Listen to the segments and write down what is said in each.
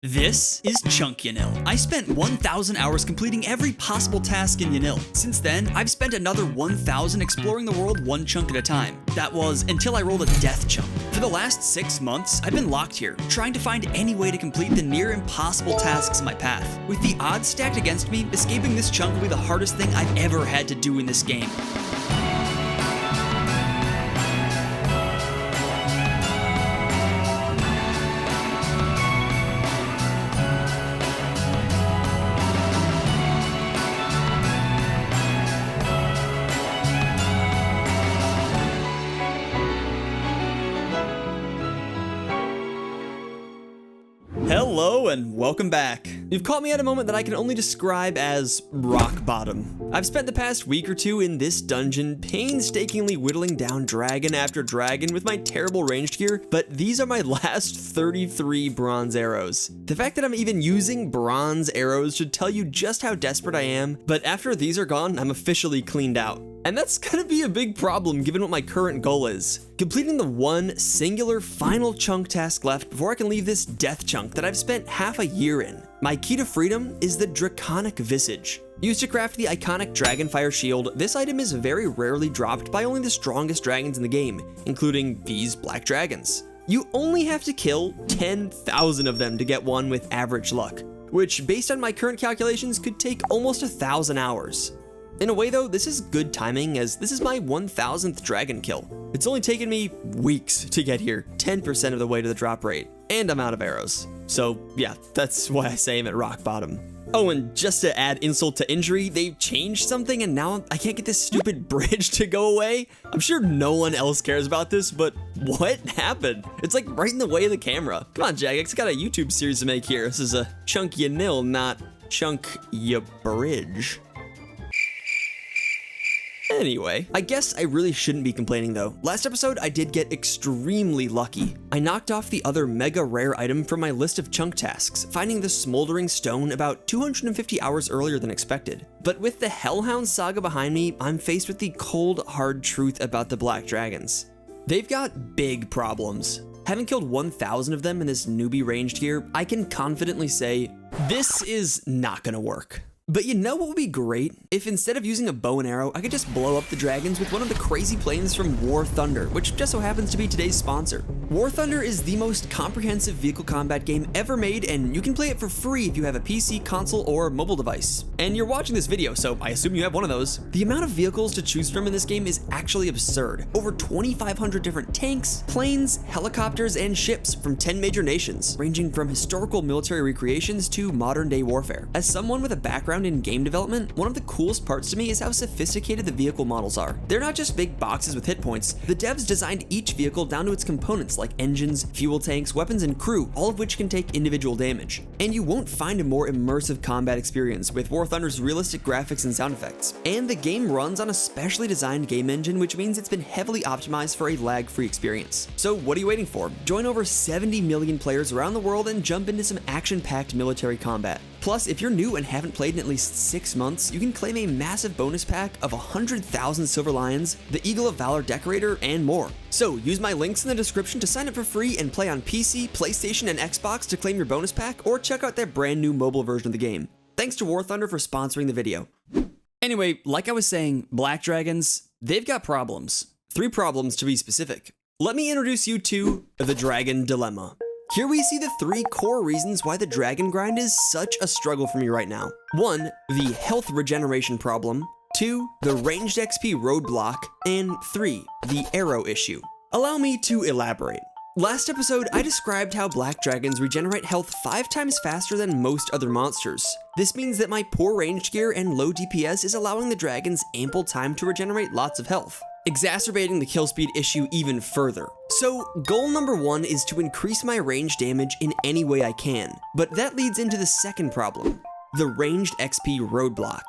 This is ChunkYanille. I spent 1,000 hours completing every possible task in Yanille. Since then, I've spent another 1,000 exploring the world one chunk at a time. That was until I rolled a death chunk. For the last 6 months, I've been locked here, trying to find any way to complete the near impossible tasks in my path. With the odds stacked against me, escaping this chunk will be the hardest thing I've ever had to do in this game. Hello and welcome back. You've caught me at a moment that I can only describe as rock bottom. I've spent the past week or two in this dungeon painstakingly whittling down dragon after dragon with my terrible ranged gear, but these are my last 33 bronze arrows. The fact that I'm even using bronze arrows should tell you just how desperate I am, but after these are gone, I'm officially cleaned out. And that's gonna be a big problem given what my current goal is. Completing the one singular final chunk task left before I can leave this death chunk that I've spent half a year in. My key to freedom is the Draconic Visage. Used to craft the iconic Dragonfire Shield, this item is very rarely dropped by only the strongest dragons in the game, including these black dragons. You only have to kill 10,000 of them to get one with average luck, which based on my current calculations could take almost 1,000 hours. In a way though, this is good timing as this is my 1,000th dragon kill. It's only taken me weeks to get here, 10% of the way to the drop rate, and I'm out of arrows. So yeah, that's why I say I'm at rock bottom. Oh, and just to add insult to injury, they've changed something and now I can't get this stupid bridge to go away. I'm sure no one else cares about this, but what happened? It's like right in the way of the camera. Come on, Jagex, got a YouTube series to make here. This is a ChunkYanille, not ChunkYabridge. Anyway, I guess I really shouldn't be complaining though. Last episode, I did get extremely lucky. I knocked off the other mega rare item from my list of chunk tasks, finding the smoldering stone about 250 hours earlier than expected. But with the Hellhound saga behind me, I'm faced with the cold, hard truth about the black dragons. They've got big problems. Having killed 1,000 of them in this newbie ranged gear, I can confidently say, this is not gonna work. But you know what would be great? If instead of using a bow and arrow, I could just blow up the dragons with one of the crazy planes from War Thunder, which just so happens to be today's sponsor. War Thunder is the most comprehensive vehicle combat game ever made, and you can play it for free if you have a PC, console, or mobile device. And you're watching this video, so I assume you have one of those. The amount of vehicles to choose from in this game is actually absurd. Over 2,500 different tanks, planes, helicopters, and ships from 10 major nations, ranging from historical military recreations to modern day warfare. As someone with a background in game development, one of the coolest parts to me is how sophisticated the vehicle models are. They're not just big boxes with hit points. The devs designed each vehicle down to its components like engines, fuel tanks, weapons, and crew, all of which can take individual damage. And you won't find a more immersive combat experience with War Thunder's realistic graphics and sound effects. And the game runs on a specially designed game engine, which means it's been heavily optimized for a lag-free experience. So what are you waiting for? Join over 70 million players around the world and jump into some action-packed military combat. Plus, if you're new and haven't played in at least 6 months, you can claim a massive bonus pack of 100,000 Silver Lions, the Eagle of Valor Decorator, and more. So use my links in the description to sign up for free and play on PC, PlayStation, and Xbox to claim your bonus pack, or check out their brand new mobile version of the game. Thanks to War Thunder for sponsoring the video. Anyway, like I was saying, black dragons, they've got problems. 3 problems to be specific. Let me introduce you to the Dragon Dilemma. Here we see the 3 core reasons why the dragon grind is such a struggle for me right now. 1, the health regeneration problem. 2, the ranged XP roadblock. And 3, the arrow issue. Allow me to elaborate. Last episode, I described how black dragons regenerate health 5 times faster than most other monsters. This means that my poor ranged gear and low DPS is allowing the dragons ample time to regenerate lots of health, exacerbating the kill speed issue even further. So goal number 1 is to increase my range damage in any way I can, but that leads into the second problem, the ranged XP roadblock.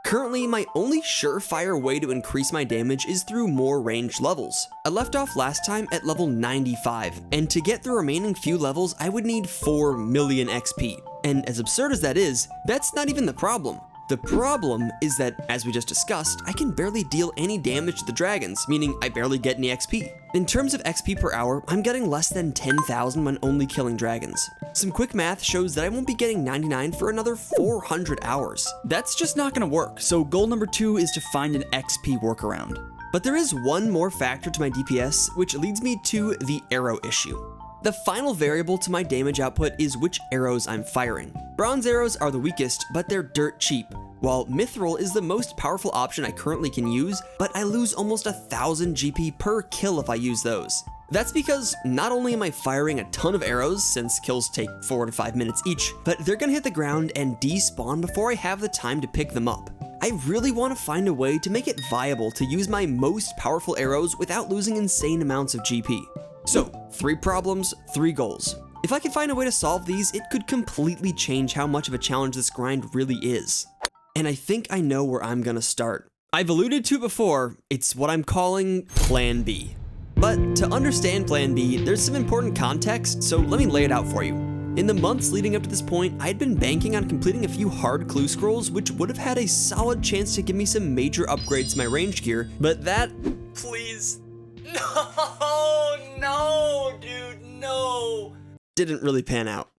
Currently, my only surefire way to increase my damage is through more ranged levels. I left off last time at level 95, and to get the remaining few levels, I would need 4 million XP. And as absurd as that is, that's not even the problem. The problem is that, as we just discussed, I can barely deal any damage to the dragons, meaning I barely get any XP. In terms of XP per hour, I'm getting less than 10,000 when only killing dragons. Some quick math shows that I won't be getting 99 for another 400 hours. That's just not gonna work, so goal number 2 is to find an XP workaround. But there is one more factor to my DPS, which leads me to the arrow issue. The final variable to my damage output is which arrows I'm firing. Bronze arrows are the weakest, but they're dirt cheap, while mithril is the most powerful option I currently can use, but I lose almost 1,000 GP per kill if I use those. That's because not only am I firing a ton of arrows, since kills take 4 to 5 minutes each, but they're gonna hit the ground and despawn before I have the time to pick them up. I really want to find a way to make it viable to use my most powerful arrows without losing insane amounts of GP. So, 3 problems, 3 goals. If I can find a way to solve these, it could completely change how much of a challenge this grind really is. And I think I know where I'm gonna start. I've alluded to it before, it's what I'm calling Plan B. But to understand Plan B, there's some important context, so let me lay it out for you. In the months leading up to this point, I'd been banking on completing a few hard clue scrolls, which would have had a solid chance to give me some major upgrades to my range gear, but that, please, no, dude, no, didn't really pan out.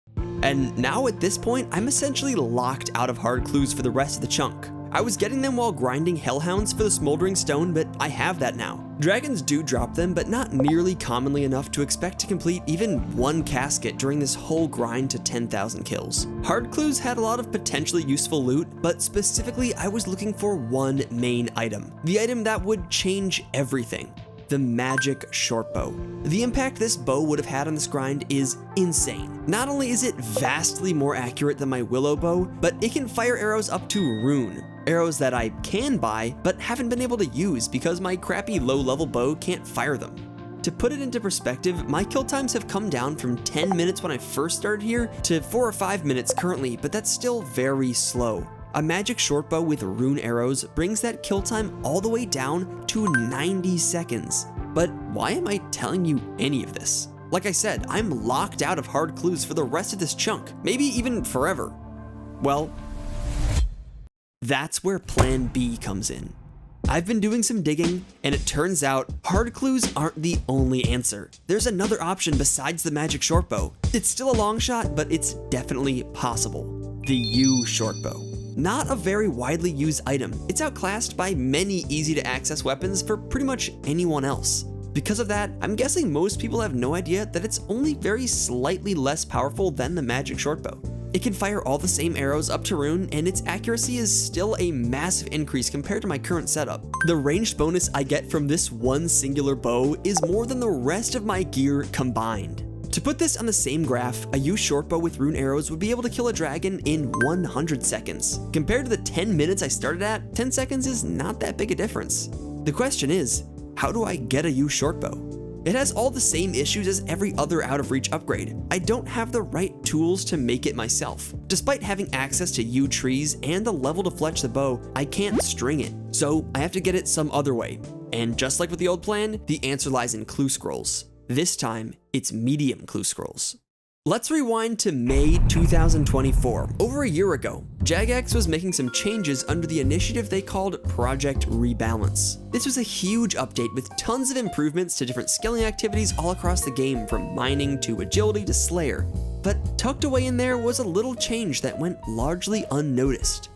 And now at this point, I'm essentially locked out of hard clues for the rest of the chunk. I was getting them while grinding hellhounds for the smoldering stone, but I have that now. Dragons do drop them, but not nearly commonly enough to expect to complete even 1 casket during this whole grind to 10,000 kills. Hard clues had a lot of potentially useful loot, but specifically I was looking for one main item. The item that would change everything. The magic shortbow. The impact this bow would have had on this grind is insane. Not only is it vastly more accurate than my willow bow, but it can fire arrows up to rune. Arrows that I can buy, but haven't been able to use because my crappy low-level bow can't fire them. To put it into perspective, my kill times have come down from 10 minutes when I first started here to 4 or 5 minutes currently, but that's still very slow. A magic shortbow with rune arrows brings that kill time all the way down to 90 seconds. But why am I telling you any of this? Like I said, I'm locked out of hard clues for the rest of this chunk, maybe even forever. Well, that's where Plan B comes in. I've been doing some digging, and it turns out hard clues aren't the only answer. There's another option besides the magic shortbow. It's still a long shot, but it's definitely possible. The U shortbow. Not a very widely used item, it's outclassed by many easy to access weapons for pretty much anyone else. Because of that, I'm guessing most people have no idea that it's only very slightly less powerful than the magic shortbow. It can fire all the same arrows up to rune, and its accuracy is still a massive increase compared to my current setup. The ranged bonus I get from this one singular bow is more than the rest of my gear combined. To put this on the same graph, a U shortbow with rune arrows would be able to kill a dragon in 100 seconds. Compared to the 10 minutes I started at, 10 seconds is not that big a difference. The question is, how do I get a U shortbow? It has all the same issues as every other out of reach upgrade. I don't have the right tools to make it myself. Despite having access to U trees and the level to fletch the bow, I can't string it. So I have to get it some other way. And just like with the old plan, the answer lies in clue scrolls. This time, it's medium clue scrolls. Let's rewind to May 2024. Over a year ago, Jagex was making some changes under the initiative they called Project Rebalance. This was a huge update with tons of improvements to different skilling activities all across the game, from mining to agility to slayer. But tucked away in there was a little change that went largely unnoticed.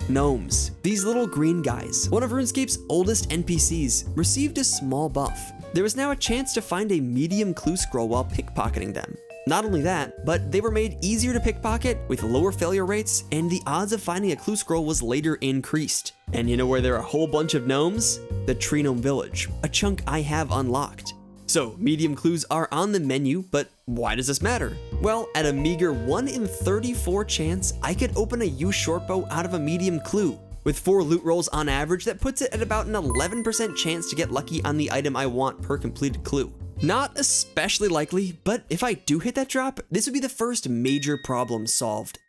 Gnomes, these little green guys, one of RuneScape's oldest NPCs, received a small buff. There was now a chance to find a medium clue scroll while pickpocketing them. Not only that, but they were made easier to pickpocket with lower failure rates, and the odds of finding a clue scroll was later increased. And you know where there are a whole bunch of gnomes? The Tree Gnome Village, a chunk I have unlocked. So medium clues are on the menu, but why does this matter? Well, at a meager 1 in 34 chance, I could open a U shortbow out of a medium clue. With 4 loot rolls on average, that puts it at about an 11% chance to get lucky on the item I want per completed clue. Not especially likely, but if I do hit that drop, this would be the first major problem solved.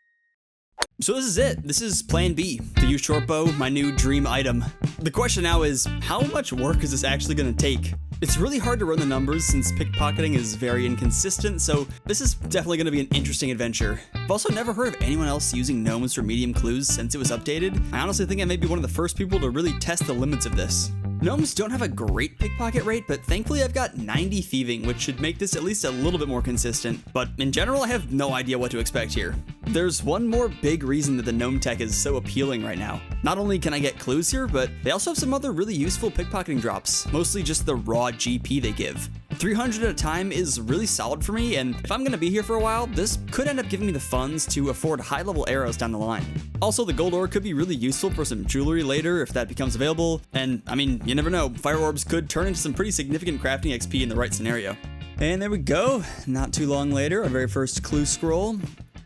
So this is it. This is Plan B, the U shortbow, my new dream item. The question now is, how much work is this actually gonna take? It's really hard to run the numbers since pickpocketing is very inconsistent, so this is definitely going to be an interesting adventure. I've also never heard of anyone else using gnomes for medium clues since it was updated. I honestly think I may be one of the first people to really test the limits of this. Gnomes don't have a great pickpocket rate, but thankfully I've got 90 thieving, which should make this at least a little bit more consistent. But in general, I have no idea what to expect here. There's one more big reason that the gnome tech is so appealing right now. Not only can I get clues here, but they also have some other really useful pickpocketing drops, mostly just the raw GP they give. 300 at a time is really solid for me, and if I'm gonna be here for a while, this could end up giving me the funds to afford high-level arrows down the line. Also, the gold ore could be really useful for some jewelry later if that becomes available, and I mean, you never know, fire orbs could turn into some pretty significant crafting XP in the right scenario. And there we go, not too long later, our very first clue scroll.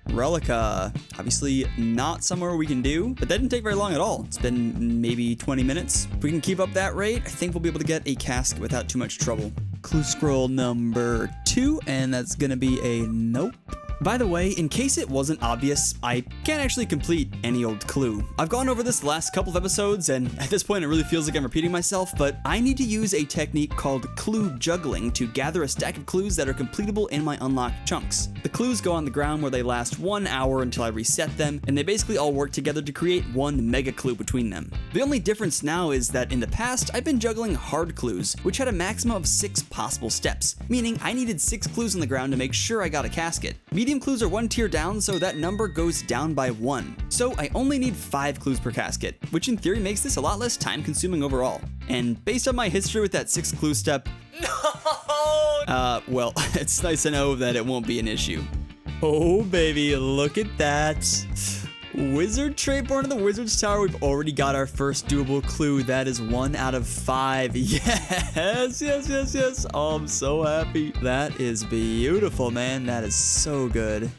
Relica. Obviously not somewhere we can do, but that didn't take very long at all. It's been maybe 20 minutes. If we can keep up that rate, I think we'll be able to get a casket without too much trouble. Clue scroll number 2, and that's gonna be a nope. By the way, in case it wasn't obvious, I can't actually complete any old clue. I've gone over this the last couple of episodes, and at this point it really feels like I'm repeating myself, but I need to use a technique called clue juggling to gather a stack of clues that are completable in my unlocked chunks. The clues go on the ground where they last 1 hour until I reset them, and they basically all work together to create one mega clue between them. The only difference now is that in the past, I've been juggling hard clues, which had a maximum of 6 possible steps, meaning I needed 6 clues on the ground to make sure I got a casket. Medium clues are 1 tier down, so that number goes down by 1. So I only need 5 clues per casket, which in theory makes this a lot less time consuming overall. And based on my history with that 6 clue step, well, it's nice to know that it won't be an issue. Oh baby, look at that. Wizard trait born in the Wizard's Tower. We've already got our first doable clue. That is 1 out of 5. Yes, yes, yes, yes. Oh, I'm so happy. That is beautiful, man. That is so good.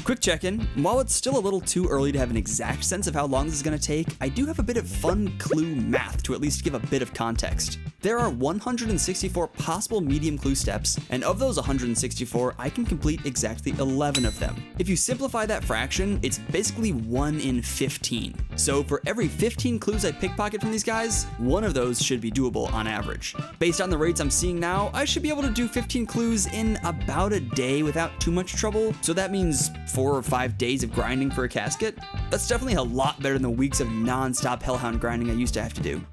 Quick check-in. While it's still a little too early to have an exact sense of how long this is going to take, I do have a bit of fun clue math to at least give a bit of context. There are 164 possible medium clue steps, and of those 164, I can complete exactly 11 of them. If you simplify that fraction, it's basically 1 in 15. So for every 15 clues I pickpocket from these guys, 1 of those should be doable on average. Based on the rates I'm seeing now, I should be able to do 15 clues in about a day without too much trouble, so that means 4 or 5 days of grinding for a casket. That's definitely a lot better than the weeks of non-stop hellhound grinding I used to have to do.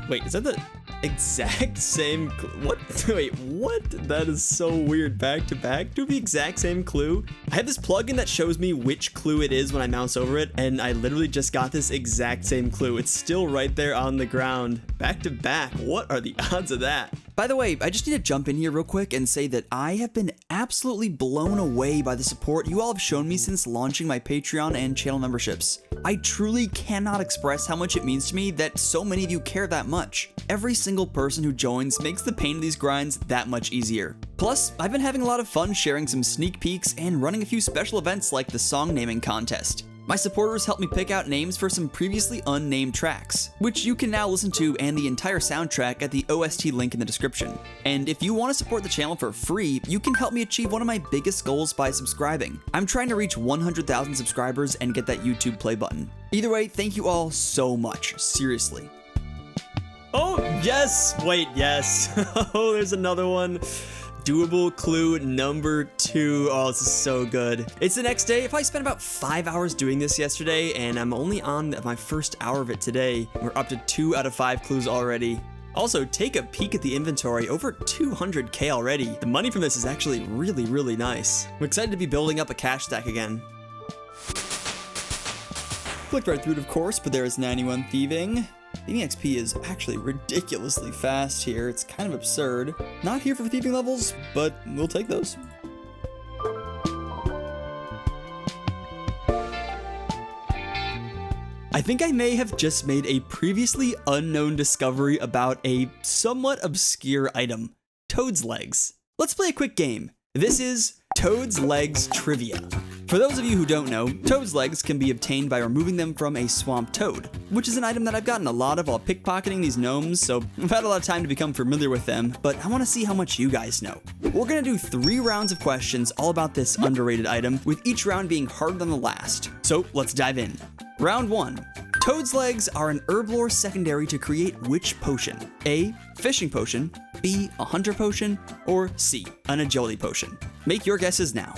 Wait, is that the exact same what? Wait, what? That is so weird. Back to back? Do the exact same clue? I have this plugin that shows me which clue it is when I mouse over it, and I literally just got this exact same clue. It's still right there on the ground. Back to back. What are the odds of that? By the way, I just need to jump in here real quick and say that I have been absolutely blown away by the support you all have shown me since launching my Patreon and channel memberships. I truly cannot express how much it means to me that so many of you care that much. Every single person who joins makes the pain of these grinds that much easier. Plus, I've been having a lot of fun sharing some sneak peeks and running a few special events like the song naming contest. My supporters helped me pick out names for some previously unnamed tracks, which you can now listen to and the entire soundtrack at the OST link in the description. And if you want to support the channel for free, you can help me achieve one of my biggest goals by subscribing. I'm trying to reach 100,000 subscribers and get that YouTube play button. Either way, thank you all so much, seriously. Oh, yes! Wait, yes. Oh, there's another one. Doable clue number 2. Oh, this is so good. It's the next day. If I spent about 5 hours doing this yesterday, and I'm only on my first hour of it today, we're up to 2 out of 5 clues already. Also, take a peek at the inventory. Over 200k already. The money from this is actually really, really nice. I'm excited to be building up a cash stack again. Clicked right through it, of course, but there is 91 thieving. Thieving XP is actually ridiculously fast here. It's kind of absurd. Not here for thieving levels, but we'll take those. I think I may have just made a previously unknown discovery about a somewhat obscure item. Toad's legs. Let's play a quick game. This is Toad's Legs Trivia. For those of you who don't know, Toad's legs can be obtained by removing them from a swamp toad, which is an item that I've gotten a lot of while pickpocketing these gnomes, so I've had a lot of time to become familiar with them, but I want to see how much you guys know. We're going to do 3 rounds of questions all about this underrated item, with each round being harder than the last. So let's dive in. Round 1. Toad's legs are an herblore secondary to create which potion? A. Fishing potion, B. A hunter potion, or C. An agility potion. Make your guesses now.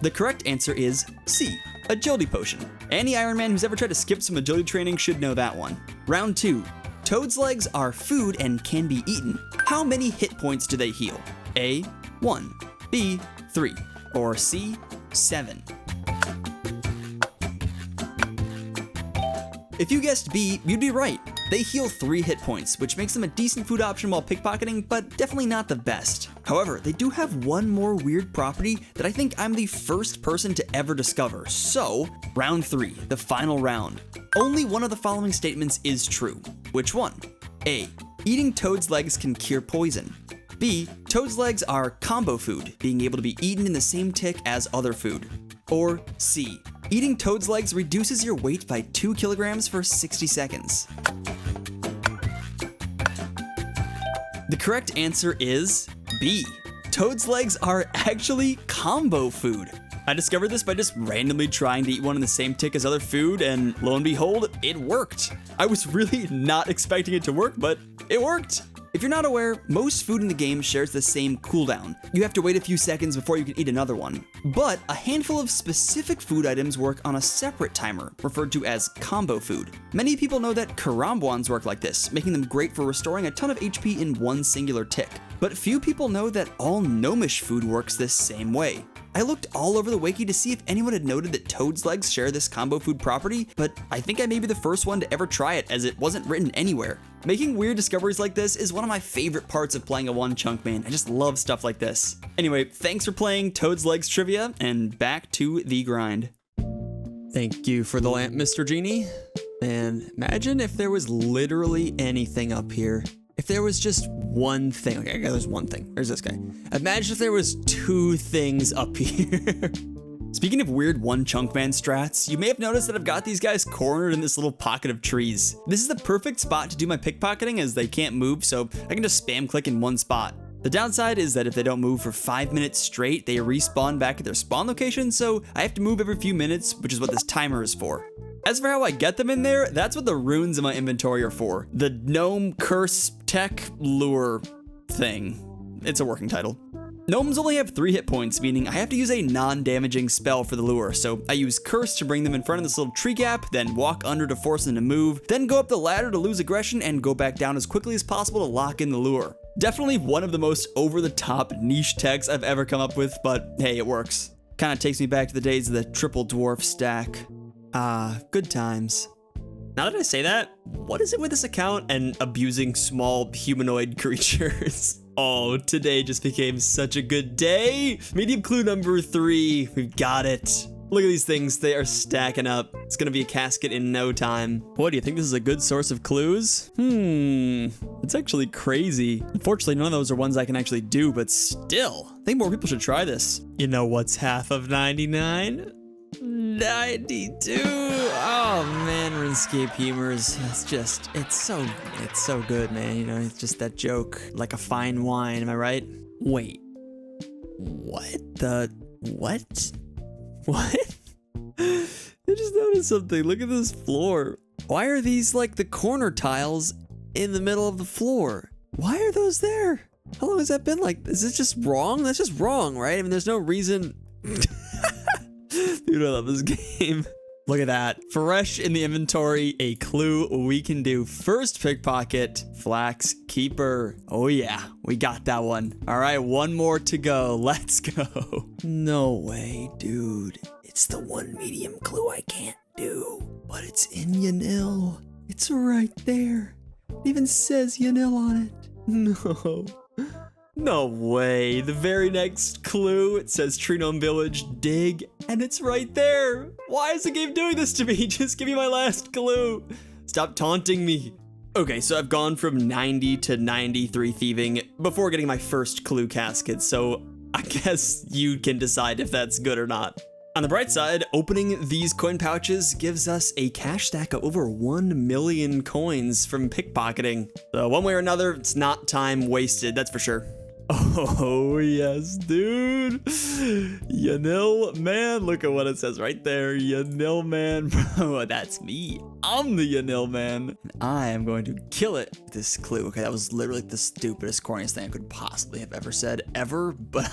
The correct answer is C. Agility potion. Any Iron Man who's ever tried to skip some agility training should know that one. Round 2. Toad's legs are food and can be eaten. How many hit points do they heal? A. 1, B. 3, or C. 7. If you guessed B, you'd be right. They heal 3 hit points, which makes them a decent food option while pickpocketing, but definitely not the best. However, they do have one more weird property that I think I'm the first person to ever discover. So, round 3, the final round. Only one of the following statements is true. Which one? A. Eating Toad's legs can cure poison. B. Toad's legs are combo food, being able to be eaten in the same tick as other food. Or C. Eating Toad's legs reduces your weight by 2 kilograms for 60 seconds. The correct answer is B. Toad's legs are actually combo food. I discovered this by just randomly trying to eat one in the same tick as other food, and lo and behold, it worked. I was really not expecting it to work, but it worked. If you're not aware, most food in the game shares the same cooldown. You have to wait a few seconds before you can eat another one. But a handful of specific food items work on a separate timer, referred to as combo food. Many people know that karambwans work like this, making them great for restoring a ton of HP in one singular tick. But few people know that all gnomish food works this same way. I looked all over the wiki to see if anyone had noted that Toad's legs share this combo food property, but I think I may be the first one to ever try it, as it wasn't written anywhere. Making weird discoveries like this is one of my favorite parts of playing a one chunk man. I just love stuff like this. Anyway, thanks for playing Toad's Legs Trivia, and back to the grind. Thank you for the lamp, Mr. Genie. Man, imagine if there was literally anything up here. If there was just one thing, okay, there's one thing. There's this guy. Imagine if there was 2 things up here. Speaking of weird one chunk man strats, you may have noticed that I've got these guys cornered in this little pocket of trees. This is the perfect spot to do my pickpocketing as they can't move, so I can just spam click in one spot. The downside is that if they don't move for 5 minutes straight, they respawn back at their spawn location, so I have to move every few minutes, which is what this timer is for. As for how I get them in there, that's what the runes in my inventory are for. The Gnome Curse Tech Lure thing. It's a working title. Gnomes only have 3 hit points, meaning I have to use a non-damaging spell for the lure, so I use Curse to bring them in front of this little tree gap, then walk under to force them to move, then go up the ladder to lose aggression and go back down as quickly as possible to lock in the lure. Definitely one of the most over-the-top niche techs I've ever come up with, but hey, it works. Kinda takes me back to the days of the triple dwarf stack. Ah, good times. Now that I say that, what is it with this account and abusing small humanoid creatures? Oh, today just became such a good day. Medium clue number 3, we've got it. Look at these things, they are stacking up. It's gonna be a casket in no time. What, do you think this is a good source of clues? It's actually crazy. Unfortunately, none of those are ones I can actually do, but still, I think more people should try this. You know what's half of 99? 92. Oh man, RuneScape humors. It's so good, man. You know, it's just that joke, like a fine wine. Am I right? Wait, what? I just noticed something. Look at this floor. Why are these like the corner tiles in the middle of the floor? Why are those there? How long has that been like? Is this just wrong? That's just wrong, right? I mean, there's no reason. Dude, I love this game. Look at that. Fresh in the inventory, a clue we can do. First pickpocket, Flax Keeper. Oh yeah, we got that one. All right, one more to go. Let's go. No way, dude. It's the one medium clue I can't do. But it's in Yanille. It's right there. It even says Yanille on it. No. No way. The very next clue, it says Tree Gnome Village, dig, and it's right there. Why is the game doing this to me? Just give me my last clue. Stop taunting me. Okay, so I've gone from 90 to 93 thieving before getting my first clue casket, so I guess you can decide if that's good or not. On the bright side, opening these coin pouches gives us a cash stack of over 1 million coins from pickpocketing. So one way or another, it's not time wasted, that's for sure. Oh, yes, dude. Yanille, man. Look at what it says right there. Yanille, man. Bro, that's me. I'm the Yanille, man. And I am going to kill it with this clue. Okay, that was literally the stupidest, corniest thing I could possibly have ever said, ever. But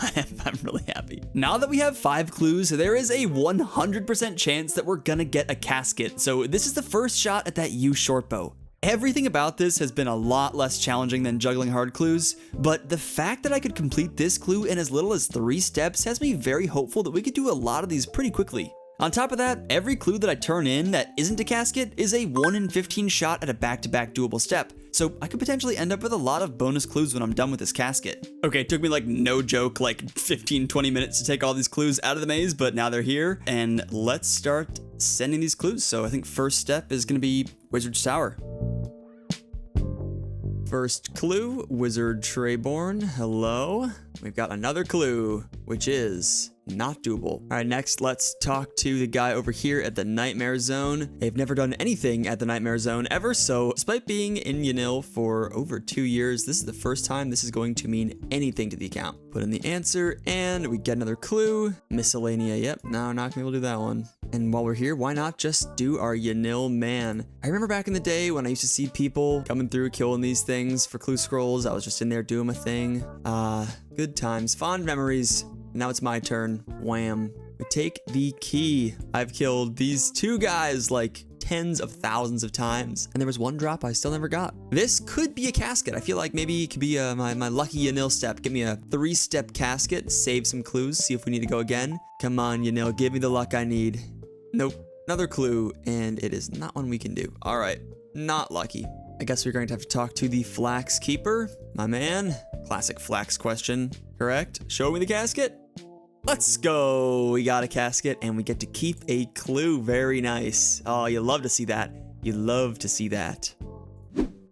I'm really happy. Now that we have 5 clues, there is a 100% chance that we're gonna get a casket. So this is the first shot at that U shortbow. Everything about this has been a lot less challenging than juggling hard clues, but the fact that I could complete this clue in as little as 3 steps has me very hopeful that we could do a lot of these pretty quickly. On top of that, every clue that I turn in that isn't a casket is a 1 in 15 shot at a back-to-back doable step, so I could potentially end up with a lot of bonus clues when I'm done with this casket. Okay, it took me like no joke like 15-20 minutes to take all these clues out of the maze, but now they're here, and let's start sending these clues. So I think first step is gonna be Wizard's Tower. First clue, Wizard Treyborn, hello. We've got another clue, which is not doable. All right, next, let's talk to the guy over here at the Nightmare Zone. They've never done anything at the Nightmare Zone ever, so despite being in Yanille for over 2 years, this is the first time this is going to mean anything to the account. Put in the answer, and we get another clue. Miscellanea, yep, no, not gonna be able to do that one. And while we're here, why not just do our Yanille man? I remember back in the day when I used to see people coming through, killing these things for clue scrolls. I was just in there doing my thing. Good times, fond memories. Now it's my turn. Wham. We take the key. I've killed these 2 guys like tens of thousands of times, and there was 1 drop I still never got. This could be a casket. I feel like maybe it could be my lucky Yanille step. Give me a 3-step casket, save some clues, see if we need to go again. Come on, Yanille, give me the luck I need. Nope, another clue, and it is not one we can do. All right, not lucky. I guess we're going to have to talk to the Flax Keeper, my man. Classic Flax question, correct? Show me the casket. Let's go. We got a casket, and we get to keep a clue. Very nice. Oh, you love to see that. You love to see that.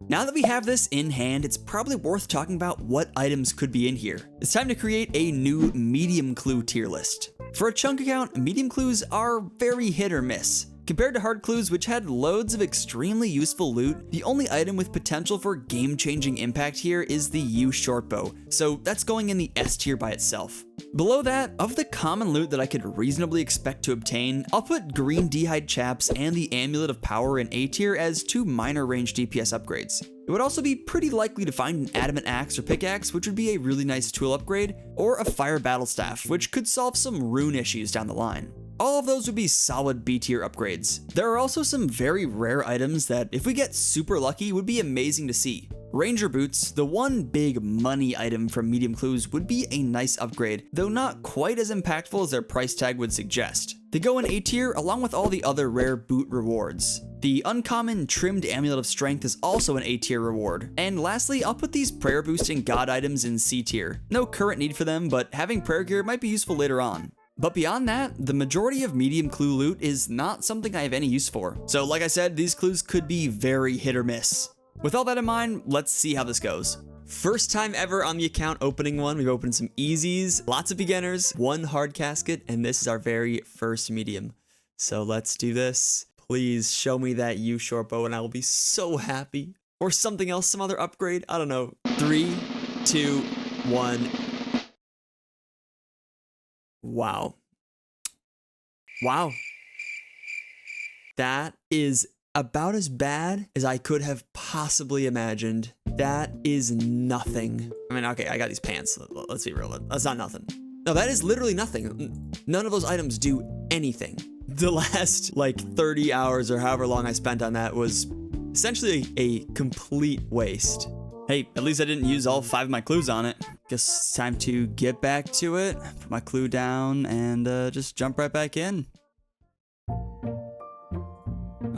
Now that we have this in hand, it's probably worth talking about what items could be in here. It's time to create a new medium clue tier list. For a chunk account, medium clues are very hit or miss. Compared to hard clues, which had loads of extremely useful loot, the only item with potential for game-changing impact here is the U shortbow, so that's going in the S tier by itself. Below that, of the common loot that I could reasonably expect to obtain, I'll put green D-hide chaps and the Amulet of Power in A tier as 2 minor range DPS upgrades. It would also be pretty likely to find an adamant axe or pickaxe, which would be a really nice tool upgrade, or a fire battle staff, which could solve some rune issues down the line. All of those would be solid B tier upgrades. There are also some very rare items that, if we get super lucky, would be amazing to see. Ranger boots, the one big money item from medium clues, would be a nice upgrade, though not quite as impactful as their price tag would suggest. They go in A tier along with all the other rare boot rewards. The uncommon trimmed Amulet of Strength is also an A tier reward. And lastly, I'll put these prayer boosting god items in C tier. No current need for them, but having prayer gear might be useful later on. But beyond that, the majority of medium clue loot is not something I have any use for. So like I said, these clues could be very hit or miss. With all that in mind, let's see how this goes. First time ever on the account opening one. We've opened some easies, lots of beginners, 1 hard casket, and this is our very first medium. So let's do this. Please show me that U shortbow and I will be so happy. Or something else, some other upgrade, I don't know. 3, 2, 1. Wow. Wow. That is about as bad as I could have possibly imagined. That is nothing. I mean, okay, I got these pants. Let's be real. That's not nothing. No, that is literally nothing. None of those items do anything. The last like 30 hours or however long I spent on that was essentially a complete waste. Hey, at least I didn't use all 5 of my clues on it. Guess it's time to get back to it. Put my clue down and just jump right back in.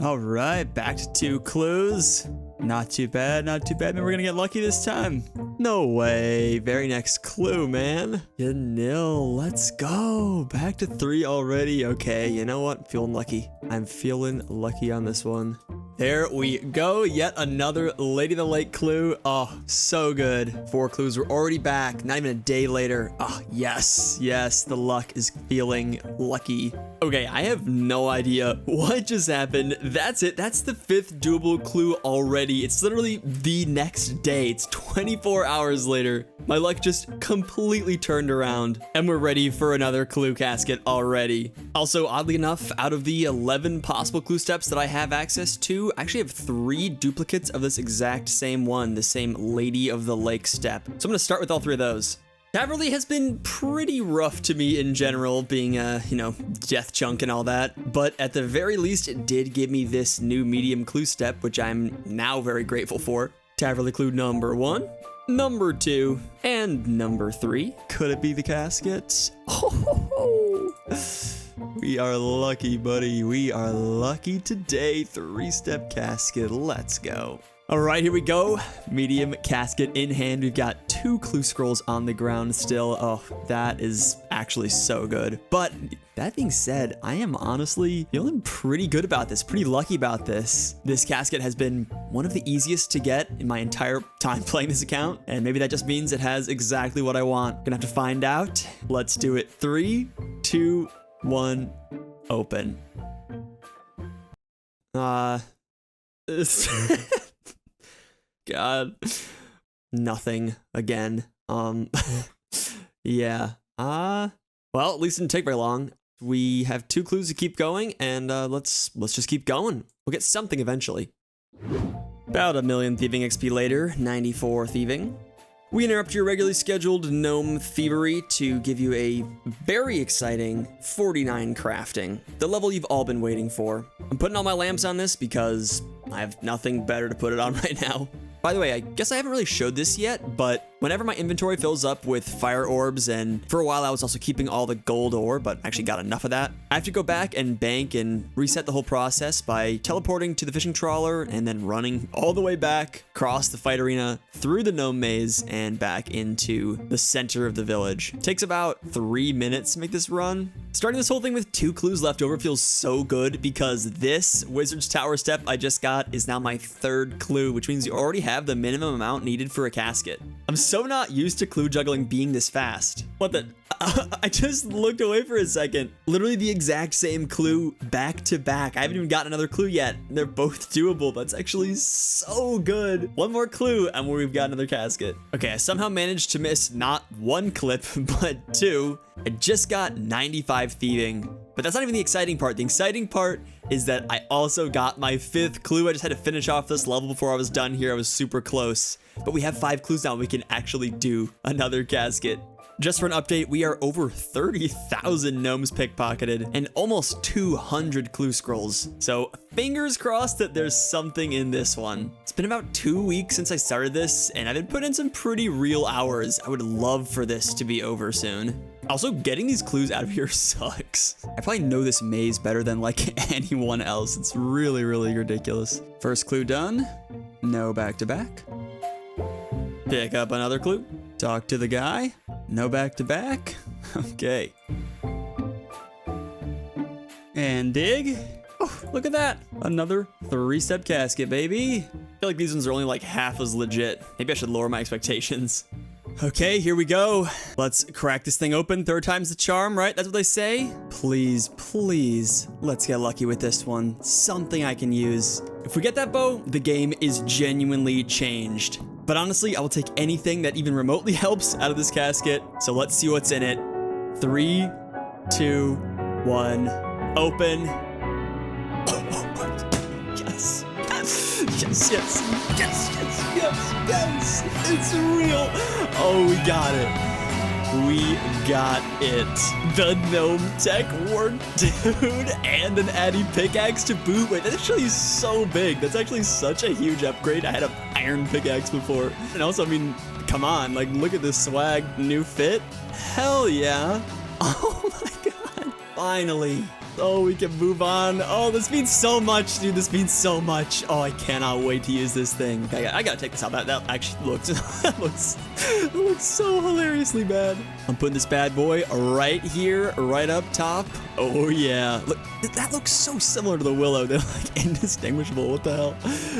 All right, back to 2 clues. Not too bad, not too bad. Maybe we're gonna get lucky this time. No way. Very next clue, man. Yanille, let's go. Back to 3 already. Okay, you know what? Feeling lucky. I'm feeling lucky on this one. There we go. Yet another Lady of the Lake clue. Oh, so good. 4 clues were already back. Not even a day later. Oh, yes. Yes, the luck is feeling lucky. Okay, I have no idea what just happened. That's it. That's the 5th doable clue already. It's literally the next day. It's 24 hours later. My luck just completely turned around, and we're ready for another clue casket already. Also, oddly enough, out of the 11 possible clue steps that I have access to, I actually have 3 duplicates of this exact same one, the same Lady of the Lake step. So I'm gonna start with all 3 of those. Cavalry has been pretty rough to me in general, being death chunk and all that, but at the very least, it did give me this new medium clue step, which I'm now very grateful for. Cavalry clue number 1, number 2, and number 3. Could it be the casket? Oh, we are lucky, buddy. We are lucky today. 3-step casket. Let's go. All right, here we go. Medium casket in hand. We've got 2 clue scrolls on the ground still. Oh, that is actually so good. But that being said, I am honestly feeling pretty good about this, pretty lucky about this. This casket has been one of the easiest to get in my entire time playing this account, and maybe that just means it has exactly what I want. Gonna have to find out. Let's do it. 3, 2, 1, open. God, nothing again. Yeah. Well, at least it didn't take very long. We have 2 clues to keep going, and let's just keep going. We'll get something eventually. About 1,000,000 thieving XP later, 94 thieving. We interrupt your regularly scheduled gnome thievery to give you a very exciting 49 crafting, the level you've all been waiting for. I'm putting all my lamps on this because I have nothing better to put it on right now. By the way, I guess I haven't really showed this yet, but whenever my inventory fills up with fire orbs, and for a while I was also keeping all the gold ore, but I actually got enough of that, I have to go back and bank and reset the whole process by teleporting to the fishing trawler and then running all the way back, across the fight arena, through the gnome maze, and back into the center of the village. It takes about 3 minutes to make this run. Starting this whole thing with 2 clues left over feels so good because this Wizard's Tower step I just got is now my 3rd clue, which means you already have the minimum amount needed for a casket. I'm so not used to clue juggling being this fast. What the? I just looked away for a second. Literally the exact same clue back to back. I haven't even gotten another clue yet. They're both doable. That's actually so good. 1 more clue and we've got another casket. Okay, I somehow managed to miss not 1 clip, but 2. I just got 95 thieving. But that's not even the exciting part. The exciting part is that I also got my 5th clue. I just had to finish off this level before I was done here. I was super close. But we have 5 clues now. We can actually do another casket. Just for an update, we are over 30,000 gnomes pickpocketed and almost 200 clue scrolls. So fingers crossed that there's something in this one. It's been about 2 weeks since I started this, and I've been putting in some pretty real hours. I would love for this to be over soon. Also, getting these clues out of here sucks. I probably know this maze better than like anyone else. It's really, really ridiculous. First clue done. No back-to-back. Pick up another clue. Talk to the guy. No back-to-back. Okay. And dig. Oh, look at that. Another 3-step casket, baby. I feel like these ones are only like half as legit. Maybe I should lower my expectations. Okay, here we go. Let's crack this thing open. 3rd time's the charm, right? That's what they say. Please, please, let's get lucky with this one. Something I can use. If we get that bow, the game is genuinely changed. But honestly, I will take anything that even remotely helps out of this casket. So let's see what's in it. 3, 2, 1, open. Yes. Yes, yes, yes, yes, yes, yes. It's real. Oh, we got it. We got it. The gnome tech worked, dude. And an Addy pickaxe to boot. Wait, that's actually so big. That's actually such a huge upgrade. I had an iron pickaxe before. And also, I mean, come on. Like, look at this swag. New fit. Hell yeah. Oh my god. Finally. Oh, we can move on. Oh, this means so much, dude. This means so much. Oh, I cannot wait to use this thing. Okay, I gotta take this out. That actually looks It looks so hilariously bad. I'm putting this bad boy right here, right up top. Oh yeah. Look, that looks so similar to the Willow. They're like indistinguishable. What the hell?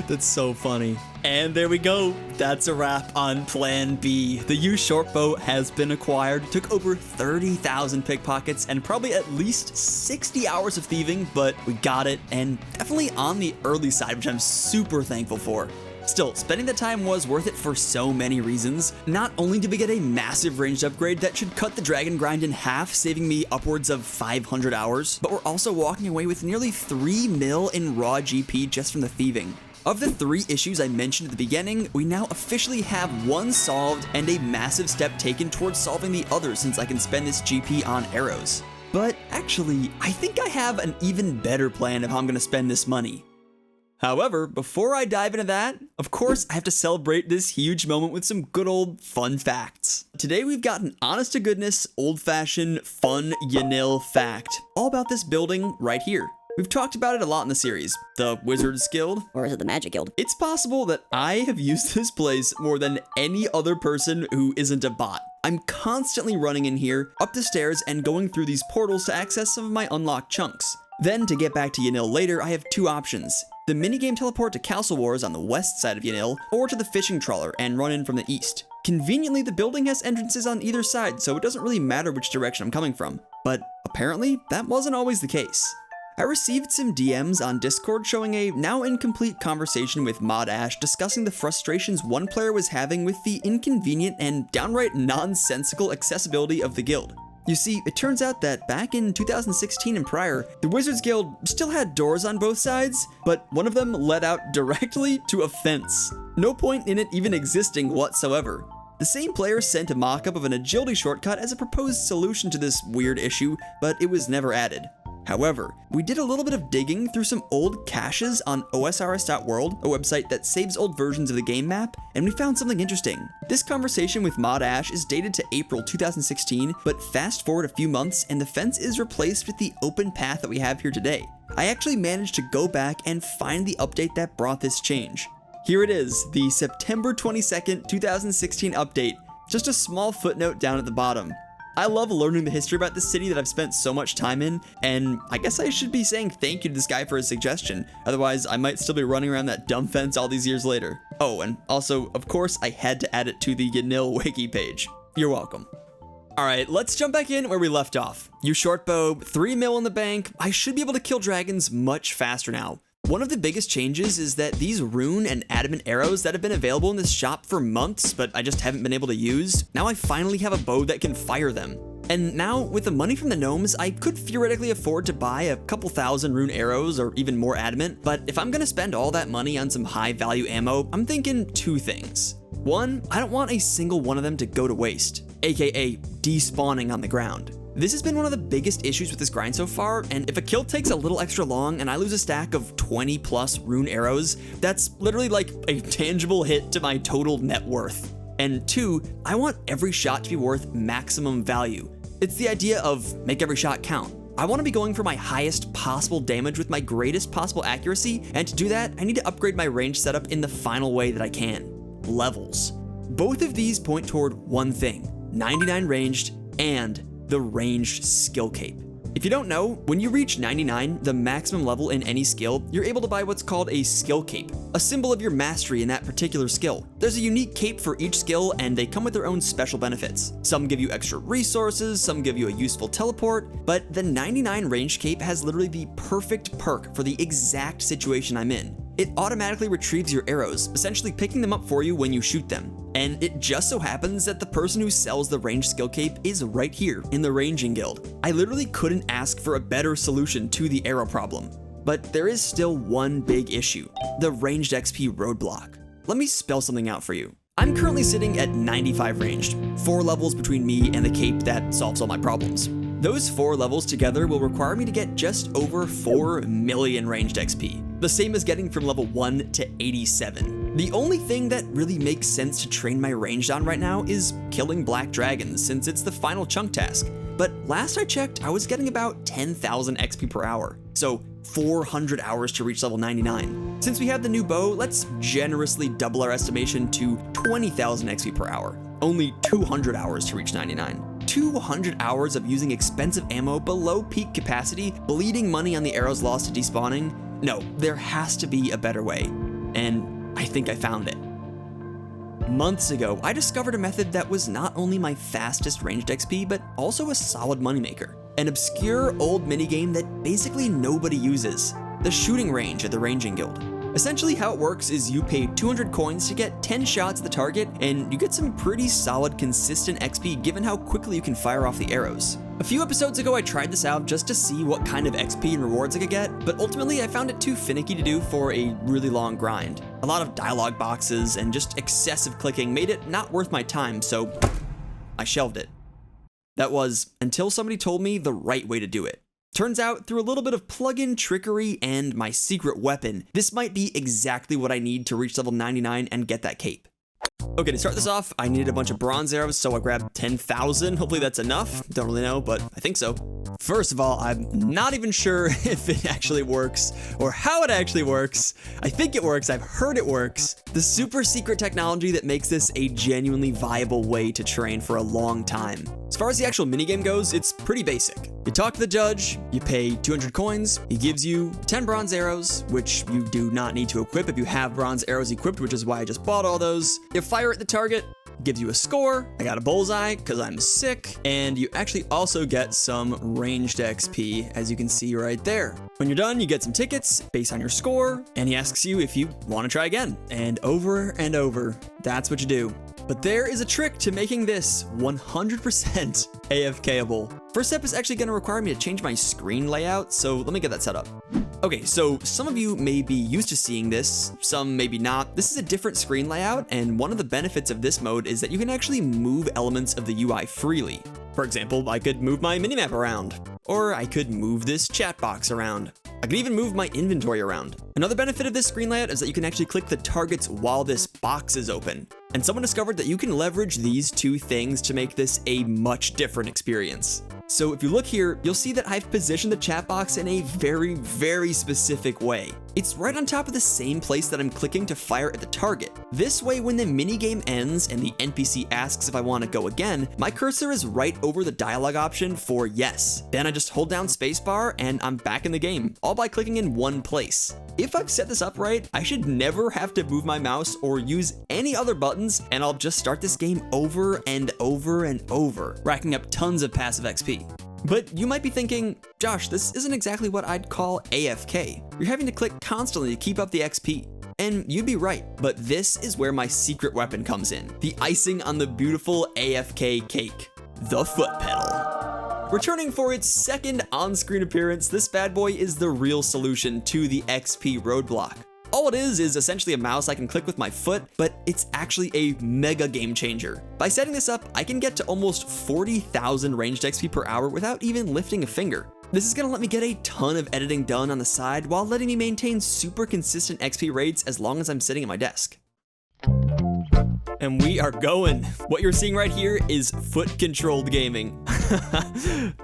That's so funny. And there we go. That's a wrap on Plan B. The used shortbow has been acquired. Took over 30,000 pickpockets and probably at least 60 hours of thieving, but we got it, and definitely on the early side, which I'm super thankful for. Still, spending the time was worth it for so many reasons. Not only did we get a massive ranged upgrade that should cut the dragon grind in half, saving me upwards of 500 hours, but we're also walking away with nearly 3 mil in raw GP just from the thieving. Of the 3 issues I mentioned at the beginning, we now officially have one solved and a massive step taken towards solving the other, since I can spend this GP on arrows. But actually, I think I have an even better plan of how I'm going to spend this money. However, before I dive into that, of course, I have to celebrate this huge moment with some good old fun facts. Today we've got an honest-to-goodness, old-fashioned, fun Yanille fact, all about this building right here. We've talked about it a lot in the series, the Wizards Guild. Or is it the Magic Guild? It's possible that I have used this place more than any other person who isn't a bot. I'm constantly running in here, up the stairs, and going through these portals to access some of my unlocked chunks. Then, to get back to Yanille later, I have 2 options. The minigame teleport to Castle Wars on the west side of Yanille, or to the fishing trawler and run in from the east. Conveniently, the building has entrances on either side, so it doesn't really matter which direction I'm coming from. But apparently, that wasn't always the case. I received some DMs on Discord showing a now incomplete conversation with Mod Ash discussing the frustrations one player was having with the inconvenient and downright nonsensical accessibility of the guild. You see, it turns out that back in 2016 and prior, the Wizards Guild still had doors on both sides, but one of them led out directly to a fence. No point in it even existing whatsoever. The same player sent a mock-up of an agility shortcut as a proposed solution to this weird issue, but it was never added. However, we did a little bit of digging through some old caches on osrs.world, a website that saves old versions of the game map, and we found something interesting. This conversation with Mod Ash is dated to April 2016, but fast forward a few months and the fence is replaced with the open path that we have here today. I actually managed to go back and find the update that brought this change. Here it is, the September 22nd, 2016 update. Just a small footnote down at the bottom. I love learning the history about this city that I've spent so much time in, and I guess I should be saying thank you to this guy for his suggestion, otherwise I might still be running around that dumb fence all these years later. Oh, and also, of course, I had to add it to the Yanille wiki page. You're welcome. Alright, let's jump back in where we left off. You shortbow, 3 mil in the bank, I should be able to kill dragons much faster now. One of the biggest changes is that these rune and adamant arrows that have been available in this shop for months, but I just haven't been able to use, now I finally have a bow that can fire them. And now, with the money from the gnomes, I could theoretically afford to buy a couple thousand rune arrows or even more adamant, but if I'm gonna spend all that money on some high value ammo, I'm thinking 2 things. 1, I don't want a single one of them to go to waste, aka despawning on the ground. This has been one of the biggest issues with this grind so far, and if a kill takes a little extra long and I lose a stack of 20 plus rune arrows, that's literally like a tangible hit to my total net worth. And 2, I want every shot to be worth maximum value. It's the idea of make every shot count. I want to be going for my highest possible damage with my greatest possible accuracy, and to do that, I need to upgrade my range setup in the final way that I can. Levels. Both of these point toward one thing, 99 ranged and the ranged skill cape. If you don't know, when you reach 99, the maximum level in any skill, you're able to buy what's called a skill cape, a symbol of your mastery in that particular skill. There's a unique cape for each skill, and they come with their own special benefits. Some give you extra resources, some give you a useful teleport, but the 99 ranged cape has literally the perfect perk for the exact situation I'm in. It automatically retrieves your arrows, essentially picking them up for you when you shoot them. And it just so happens that the person who sells the ranged skill cape is right here in the ranging guild. I literally couldn't ask for a better solution to the arrow problem. But there is still one big issue, the ranged XP roadblock. Let me spell something out for you. I'm currently sitting at 95 ranged, 4 levels between me and the cape that solves all my problems. Those 4 levels together will require me to get just over 4 million ranged XP, the same as getting from level 1 to 87. The only thing that really makes sense to train my ranged on right now is killing black dragons, since it's the final chunk task. But last I checked, I was getting about 10,000 XP per hour, so 400 hours to reach level 99. Since we have the new bow, let's generously double our estimation to 20,000 XP per hour. only 200 hours to reach 99. 200 hours of using expensive ammo below peak capacity, bleeding money on the arrows lost to despawning? No, there has to be a better way. And I think I found it. Months ago, I discovered a method that was not only my fastest ranged XP, but also a solid moneymaker. An obscure old minigame that basically nobody uses. The shooting range at the Ranging Guild. Essentially how it works is you pay 200 coins to get 10 shots at the target, and you get some pretty solid consistent XP given how quickly you can fire off the arrows. A few episodes ago I tried this out just to see what kind of XP and rewards I could get, but ultimately I found it too finicky to do for a really long grind. A lot of dialogue boxes and just excessive clicking made it not worth my time, so I shelved it. That was until somebody told me the right way to do it. Turns out, through a little bit of plugin trickery and my secret weapon, this might be exactly what I need to reach level 99 and get that cape. Okay, to start this off, I needed a bunch of bronze arrows, so I grabbed 10,000. Hopefully that's enough. Don't really know, but I think so. First of all, I'm not even sure if it actually works or how it actually works. I think it works. I've heard it works. The super secret technology that makes this a genuinely viable way to train for a long time. As far as the actual minigame goes, it's pretty basic. You talk to the judge, you pay 200 coins, he gives you 10 bronze arrows, which you do not need to equip if you have bronze arrows equipped, which is why I just bought all those. You fire at the target, gives you a score. I got a bullseye because I'm sick, and you actually also get some ranged XP, as you can see right there. When you're done, you get some tickets based on your score, and he asks you if you want to try again. And over, that's what you do. But there is a trick to making this 100% AFKable. First step is actually going to require me to change my screen layout, so let me get that set up. Okay, so some of you may be used to seeing this, some maybe not. This is a different screen layout, and one of the benefits of this mode is that you can actually move elements of the UI freely. For example, I could move my minimap around, or I could move this chat box around. I can even move my inventory around. Another benefit of this screen layout is that you can actually click the targets while this box is open. And someone discovered that you can leverage these two things to make this a much different experience. So if you look here, you'll see that I've positioned the chat box in a very, very specific way. It's right on top of the same place that I'm clicking to fire at the target. This way, when the minigame ends and the NPC asks if I want to go again, my cursor is right over the dialogue option for yes. Then I just hold down spacebar and I'm back in the game, all by clicking in one place. If I've set this up right, I should never have to move my mouse or use any other buttons, and I'll just start this game over and over and over, racking up tons of passive XP. But you might be thinking, Josh, this isn't exactly what I'd call AFK. You're having to click constantly to keep up the XP. And you'd be right, but this is where my secret weapon comes in. The icing on the beautiful AFK cake, the foot pedal. Returning for its second on-screen appearance, this bad boy is the real solution to the XP roadblock. All it is essentially a mouse I can click with my foot, but it's actually a mega game changer. By setting this up, I can get to almost 40,000 ranged XP per hour without even lifting a finger. This is gonna let me get a ton of editing done on the side while letting me maintain super consistent XP rates as long as I'm sitting at my desk. And we are going. What you're seeing right here is foot-controlled gaming.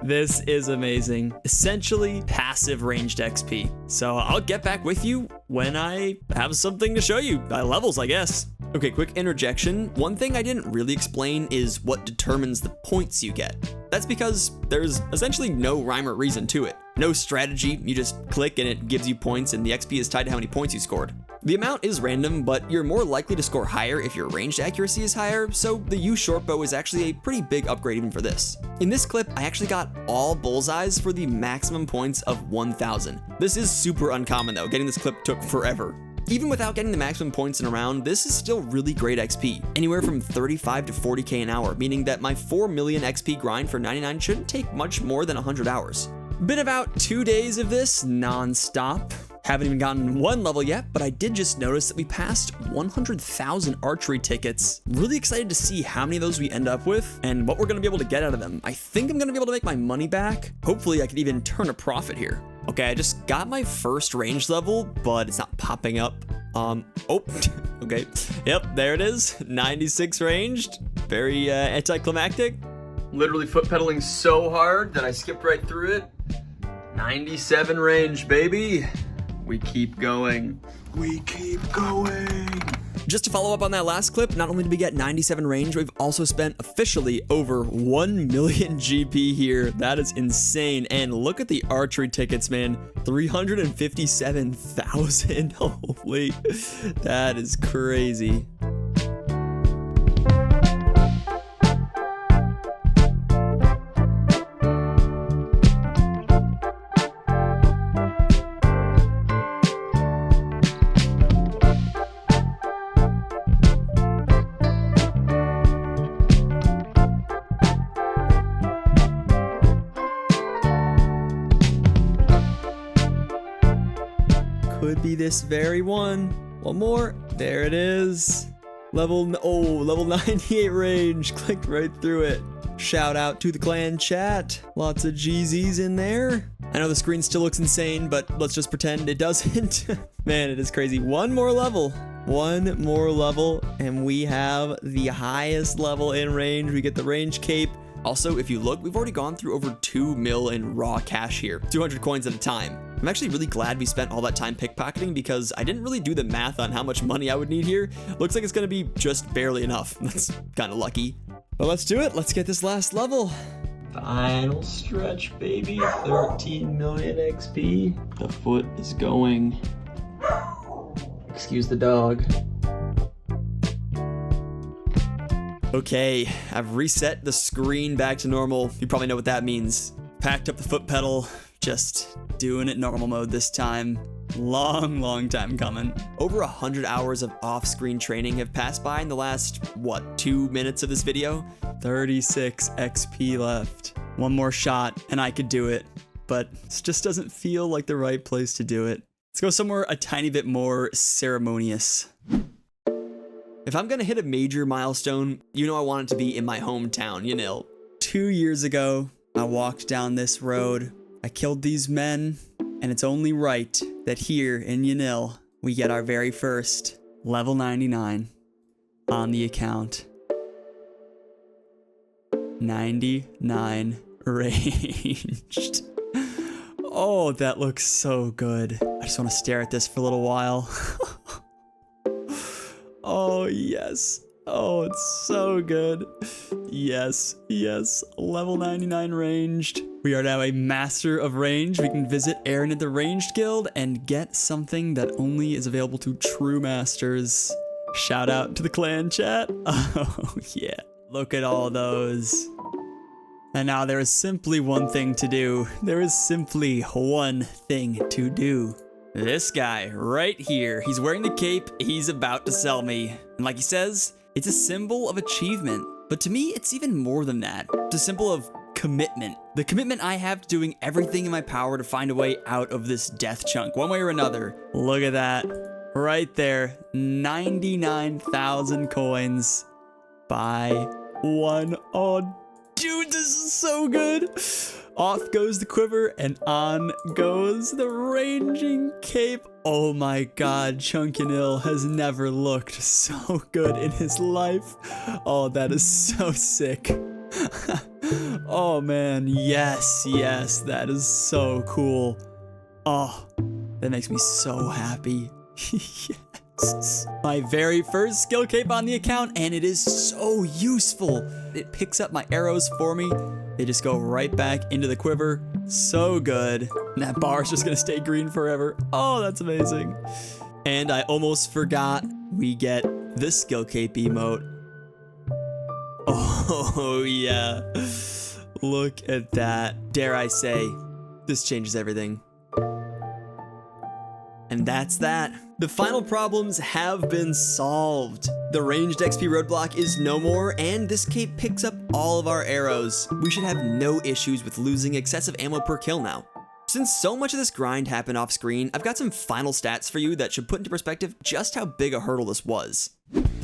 This is amazing. Essentially, passive ranged XP. So I'll get back with you when I have something to show you. Levels, I guess. Okay, quick interjection. One thing I didn't really explain is what determines the points you get. That's because there's essentially no rhyme or reason to it. No strategy, you just click and it gives you points, and the XP is tied to how many points you scored. The amount is random, but you're more likely to score higher if your ranged accuracy is higher, so the U shortbow is actually a pretty big upgrade even for this. In this clip, I actually got all bullseyes for the maximum points of 1,000. This is super uncommon though, getting this clip took forever. Even without getting the maximum points in a round, this is still really great XP, anywhere from 35 to 40k an hour, meaning that my 4 million XP grind for 99 shouldn't take much more than 100 hours. Been about 2 days of this non-stop. Haven't even gotten one level yet, but I did just notice that we passed 100,000 archery tickets. Really excited to see how many of those we end up with and what we're gonna be able to get out of them. I think I'm gonna be able to make my money back. Hopefully I could even turn a profit here. Okay, I just got my first range level, but it's not popping up. Okay. Yep, there it is. 96 ranged. Very anticlimactic. Literally foot pedaling so hard that I skipped right through it. 97 range, baby. We keep going. We keep going. Just to follow up on that last clip, not only did we get 97 range, we've also spent officially over 1 million GP here. That is insane. And look at the archery tickets, man. 357,000. Holy, that is crazy. Could be this very one. One more. There it is. Level 98 range. Clicked right through it. Shout out to the clan chat. Lots of GZs in there. I know the screen still looks insane, but let's just pretend it doesn't. Man, it is crazy. One more level, and we have the highest level in range. We get the range cape. Also, if you look, we've already gone through over 2 mil in raw cash here, 200 coins at a time. I'm actually really glad we spent all that time pickpocketing because I didn't really do the math on how much money I would need here. Looks like it's gonna be just barely enough. That's kind of lucky. But let's do it. Let's get this last level. Final stretch, baby. 13 million XP. The foot is going. Excuse the dog. Okay, I've reset the screen back to normal. You probably know what that means. Packed up the foot pedal, just doing it normal mode this time. Long time coming. Over 100 hours of off-screen training have passed by in the last, 2 minutes of this video? 36 XP left. One more shot and I could do it, but this just doesn't feel like the right place to do it. Let's go somewhere a tiny bit more ceremonious. If I'm gonna hit a major milestone, you know I want it to be in my hometown, Yanille. 2 years ago, I walked down this road, I killed these men, and it's only right that here in Yanille, we get our very first level 99 on the account. 99 ranged. Oh, that looks so good. I just want to stare at this for a little while. Oh, yes. Oh, it's so good. Yes, level 99 ranged. We are now a master of range. We can visit Aaron at the Ranged Guild and get something that only is available to true masters. Shout out to the clan chat. Oh, yeah. Look at all those. And now there is simply one thing to do. There is simply one thing to do. This guy right here, he's wearing the cape, he's about to sell me. And like he says, it's a symbol of achievement. But to me, it's even more than that. It's a symbol of commitment. The commitment I have to doing everything in my power to find a way out of this death chunk, one way or another. Look at that. Right there. 99,000 coins. Buy one. Oh, dude, this is so good. Off goes the quiver and on goes the ranging cape. Oh my god, ChunkYanille has never looked so good in his life. Oh, that is so sick. Oh man, yes, that is so cool. Oh, that makes me so happy. Yes. My very first skill cape on the account, and it is so useful. It picks up my arrows for me. They just go right back into the quiver. So good. And that bar is just gonna stay green forever. Oh, that's amazing. And I almost forgot, we get this skill cape emote. Oh yeah. Look at that. Dare I say, this changes everything. And that's that. The final problems have been solved. The ranged XP roadblock is no more, and this cape picks up all of our arrows. We should have no issues with losing excessive ammo per kill now. Since so much of this grind happened off screen, I've got some final stats for you that should put into perspective just how big a hurdle this was.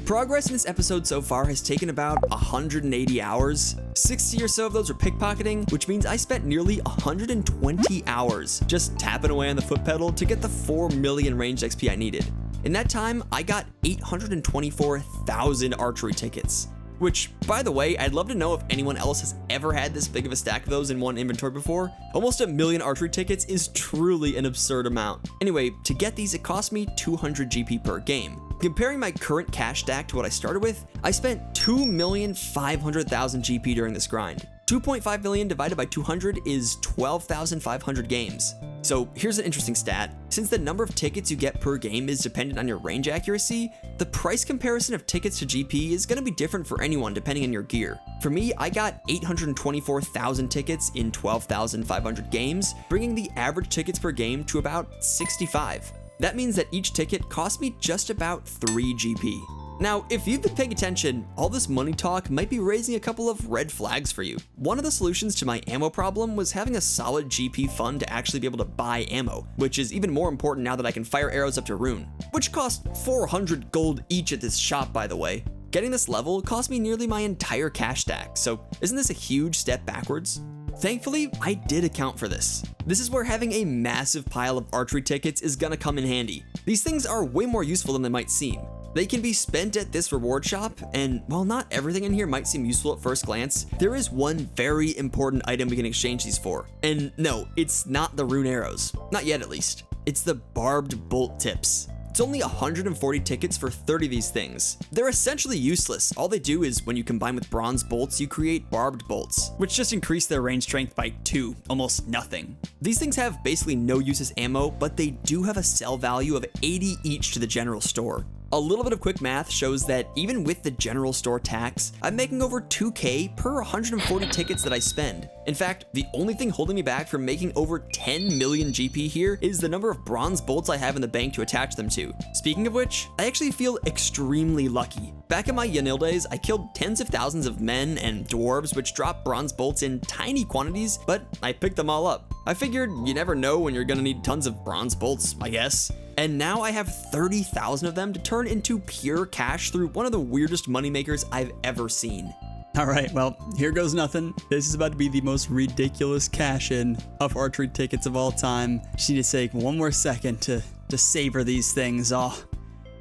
Progress in this episode so far has taken about 180 hours. 60 or so of those were pickpocketing, which means I spent nearly 120 hours just tapping away on the foot pedal to get the 4 million ranged XP I needed. In that time, I got 824,000 archery tickets. Which, by the way, I'd love to know if anyone else has ever had this big of a stack of those in one inventory before. Almost 1 million archery tickets is truly an absurd amount. Anyway, to get these, it cost me 200 GP per game. Comparing my current cash stack to what I started with, I spent 2,500,000 GP during this grind. 2.5 million divided by 200 is 12,500 games. So here's an interesting stat. Since the number of tickets you get per game is dependent on your range accuracy, the price comparison of tickets to GP is going to be different for anyone depending on your gear. For me, I got 824,000 tickets in 12,500 games, bringing the average tickets per game to about 65. That means that each ticket cost me just about 3 GP. Now, if you've been paying attention, all this money talk might be raising a couple of red flags for you. One of the solutions to my ammo problem was having a solid GP fund to actually be able to buy ammo, which is even more important now that I can fire arrows up to Rune, which cost 400 gold each at this shop, by the way. Getting this level cost me nearly my entire cash stack, so isn't this a huge step backwards? Thankfully, I did account for this. This is where having a massive pile of archery tickets is gonna come in handy. These things are way more useful than they might seem. They can be spent at this reward shop, and while not everything in here might seem useful at first glance, there is one very important item we can exchange these for. And no, it's not the rune arrows. Not yet, at least. It's the barbed bolt tips. It's only 140 tickets for 30 of these things. They're essentially useless. All they do is when you combine with bronze bolts, you create barbed bolts, which just increase their range strength by 2, almost nothing. These things have basically no use as ammo, but they do have a sell value of 80 each to the general store. A little bit of quick math shows that even with the general store tax, I'm making over 2k per 140 tickets that I spend. In fact, the only thing holding me back from making over 10 million GP here is the number of bronze bolts I have in the bank to attach them to. Speaking of which, I actually feel extremely lucky. Back in my Yanille days, I killed tens of thousands of men and dwarves which drop bronze bolts in tiny quantities, but I picked them all up. I figured you never know when you're gonna need tons of bronze bolts, I guess. And now I have 30,000 of them to turn into pure cash through one of the weirdest moneymakers I've ever seen. All right, well, here goes nothing. This is about to be the most ridiculous cash-in of archery tickets of all time. Just need to take one more second to savor these things. Oh,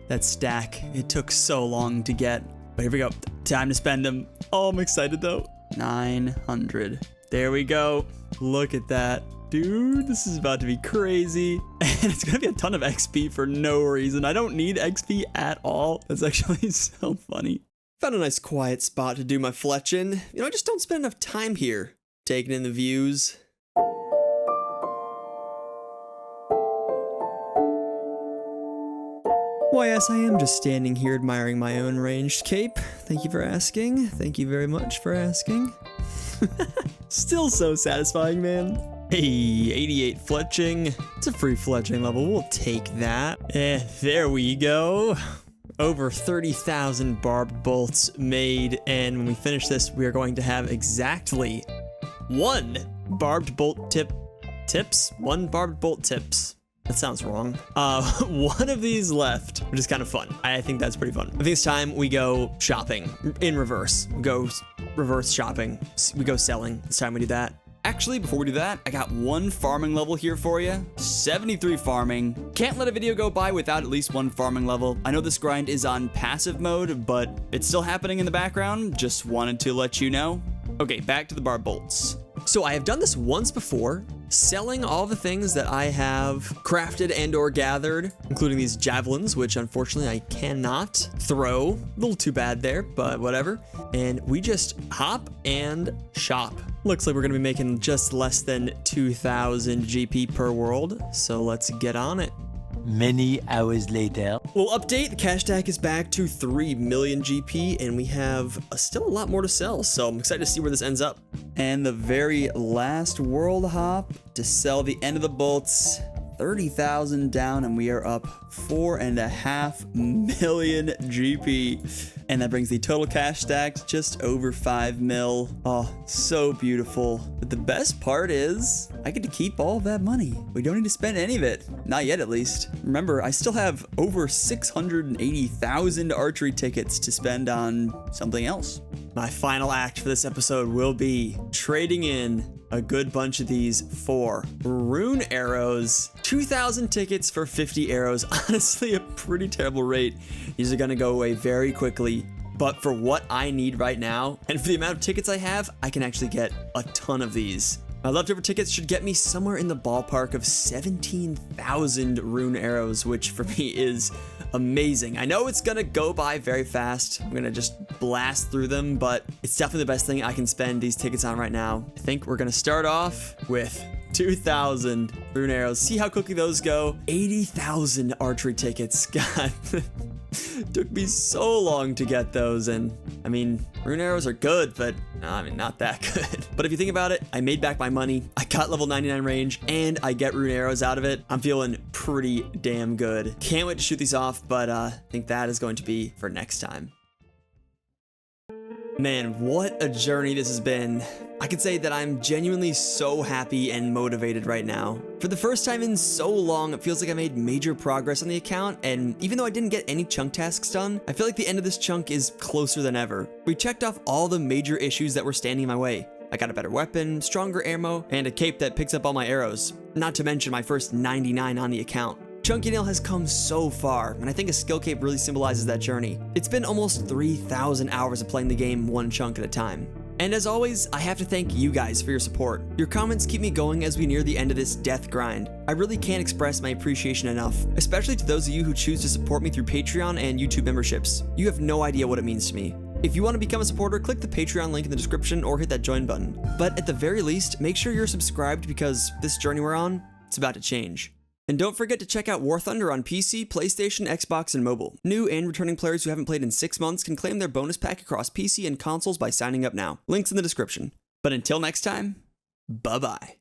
that stack, it took so long to get. But here we go, time to spend them. Oh, I'm excited though. 900, there we go. Look at that. Dude, this is about to be crazy. And it's gonna be a ton of XP for no reason. I don't need XP at all. That's actually so funny. Found a nice quiet spot to do my fletching. You know, I just don't spend enough time here taking in the views. Why, yes, I am just standing here admiring my own ranged cape. Thank you for asking. Thank you very much for asking. Still so satisfying, man. Hey, 88 fletching. It's a free fletching level. We'll take that. There we go. Over 30,000 barbed bolts made. And when we finish this, we are going to have exactly 1 barbed bolt tips. 1 barbed bolt tips. That sounds wrong. 1 of these left, which is kind of fun. I think that's pretty fun. I think it's time we go shopping in reverse. We go reverse shopping. We go selling. It's time we do that. Actually, before we do that, I got 1 farming level here for you. 73 farming. Can't let a video go by without at least 1 farming level. I know this grind is on passive mode, but it's still happening in the background. Just wanted to let you know. Okay, back to the bar bolts. So I have done this once before, selling all the things that I have crafted and or gathered, including these javelins, which unfortunately I cannot throw. A little too bad there, but whatever. And we just hop and shop. Looks like we're gonna be making just less than 2,000 GP per world, so let's get on it. Many hours later. Well, update, the cash stack is back to 3 million GP, and we have still a lot more to sell, so I'm excited to see where this ends up. And the very last world hop to sell the end of the bolts. 30,000 down, and we are up 4.5 million GP. And that brings the total cash stack to just over 5 mil. Oh, so beautiful. But the best part is I get to keep all of that money. We don't need to spend any of it. Not yet, at least. Remember, I still have over 680,000 archery tickets to spend on something else. My final act for this episode will be trading in a good bunch of these for rune arrows. 2,000 tickets for 50 arrows. Honestly, a pretty terrible rate. These are gonna go away very quickly. But for what I need right now, and for the amount of tickets I have, I can actually get a ton of these. My leftover tickets should get me somewhere in the ballpark of 17,000 rune arrows, which for me is amazing. I know it's gonna go by very fast. I'm gonna just blast through them, but it's definitely the best thing I can spend these tickets on right now. I think we're gonna start off with 2,000 rune arrows. See how quickly those go. 80,000 archery tickets. God, took me so long to get those. And I mean, rune arrows are good, but I mean, not that good. But if you think about it, I made back my money. I got level 99 range and I get rune arrows out of it. I'm feeling pretty damn good. Can't wait to shoot these off, but I think that is going to be for next time. Man, what a journey this has been. I can say that I'm genuinely so happy and motivated right now. For the first time in so long, it feels like I made major progress on the account, and even though I didn't get any chunk tasks done, I feel like the end of this chunk is closer than ever. We checked off all the major issues that were standing in my way. I got a better weapon, stronger ammo, and a cape that picks up all my arrows. Not to mention my first 99 on the account. ChunkYanille has come so far, and I think a skill cape really symbolizes that journey. It's been almost 3,000 hours of playing the game one chunk at a time. And as always, I have to thank you guys for your support. Your comments keep me going as we near the end of this death grind. I really can't express my appreciation enough, especially to those of you who choose to support me through Patreon and YouTube memberships. You have no idea what it means to me. If you want to become a supporter, click the Patreon link in the description or hit that join button. But at the very least, make sure you're subscribed because this journey we're on, it's about to change. And don't forget to check out War Thunder on PC, PlayStation, Xbox, and mobile. New and returning players who haven't played in 6 months can claim their bonus pack across PC and consoles by signing up now. Links in the description. But until next time, bye-bye.